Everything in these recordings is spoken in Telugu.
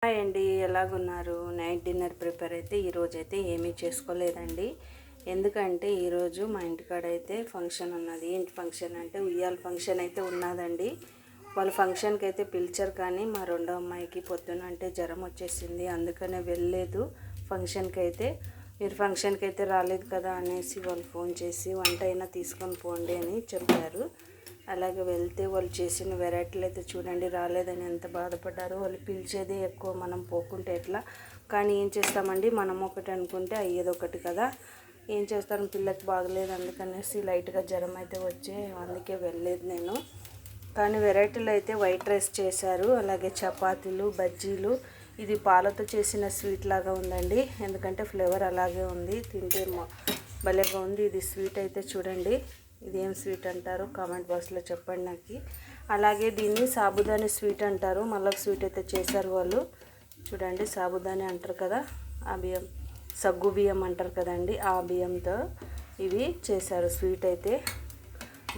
హాయ్ అండి, ఎలాగున్నారు? నైట్ డిన్నర్ ప్రిపేర్ అయితే ఈరోజైతే ఏమీ చేసుకోలేదండి. ఎందుకంటే ఈరోజు మా ఇంటికాడ అయితే ఫంక్షన్ ఉన్నది. ఏంటి ఫంక్షన్ అంటే ఉయ్యాల ఫంక్షన్ అయితే ఉన్నదండి. వాళ్ళ ఫంక్షన్కి అయితే పిలిచారు, కానీ మా రెండో అమ్మాయికి పొద్దున అంటే జ్వరం వచ్చేసింది, అందుకనే వెళ్ళలేదు ఫంక్షన్కి అయితే. మీరు ఫంక్షన్కి అయితే రాలేదు కదా అనేసి వాళ్ళు ఫోన్ చేసి వంట అయినా తీసుకొని పోండి అని చెప్పారు. అలాగే వెళ్తే వాళ్ళు చేసిన వెరైటీలు అయితే చూడండి, రాలేదని ఎంత బాధపడ్డారో. వాళ్ళు పిలిచేదే ఎక్కువ, మనం పోకుంటే ఎట్లా? కానీ ఏం చేస్తామండి, మనం ఒకటి అనుకుంటే అయ్యేది ఒకటి కదా. ఏం చేస్తాను, పిల్లకి బాగలేదు అందుకనేసి లైట్గా జ్వరం అయితే వచ్చే, అందుకే వెళ్ళలేదు నేను. కానీ వెరైటీలు అయితే వైట్ రైస్ చేశారు, అలాగే చపాతీలు, బజ్జీలు. ఇది పాలతో చేసిన స్వీట్ లాగా ఉందండి, ఎందుకంటే ఫ్లేవర్ అలాగే ఉంది, తింటే భలేగా ఉంది. ఇది స్వీట్ అయితే చూడండి, ఇదేం స్వీట్ అంటారు కామెంట్ బాక్స్లో చెప్పండి నాకు. అలాగే దీన్ని సాబుదాని స్వీట్ అంటారు. మళ్ళీ స్వీట్ అయితే చేశారు వాళ్ళు, చూడండి సాబుదాని అంటారు కదా, ఆ బియ్యం సగ్గు బియ్యం అంటారు కదండి, ఆ బియ్యంతో ఇవి చేశారు స్వీట్ అయితే.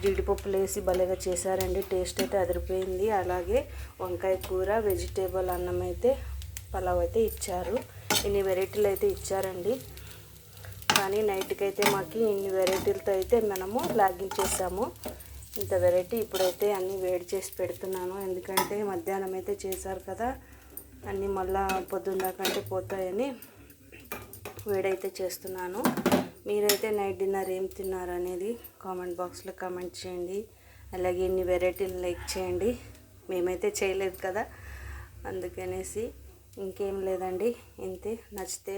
జీడిపప్పులు వేసి భలేగా చేశారండి, టేస్ట్ అయితే అదిరిపోయింది. అలాగే వంకాయ కూర, వెజిటేబుల్ అన్నం అయితే, పలావ్ అయితే ఇచ్చారు. ఇన్ని వెరైటీలు అయితే ఇచ్చారండి. కానీ నైట్కి అయితే మాకు ఇన్ని వెరైటీలతో అయితే మనము లాగిన్ చేసాము. ఇంత వెరైటీ ఇప్పుడైతే అన్నీ వేడి చేసి పెడుతున్నాను, ఎందుకంటే మధ్యాహ్నం అయితే చేశారు కదా, అన్నీ మళ్ళా పొద్దున్న కంటే పోతాయని వేడైతే చేస్తున్నాను. మీరైతే నైట్ డిన్నర్ ఏం తిన్నారు అనేది కామెంట్ బాక్స్లో కామెంట్ చేయండి. అలాగే ఇన్ని వెరైటీలు లైక్ చేయండి, మేమైతే చేయలేదు కదా అందుకనేసి. ఇంకేం లేదండి, ఇంతే. నచ్చితే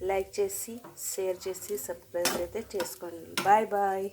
లైక్ చేసి, షేర్ చేసి, సబ్స్క్రైబ్ అయితే చేసుకోండి. Bye bye.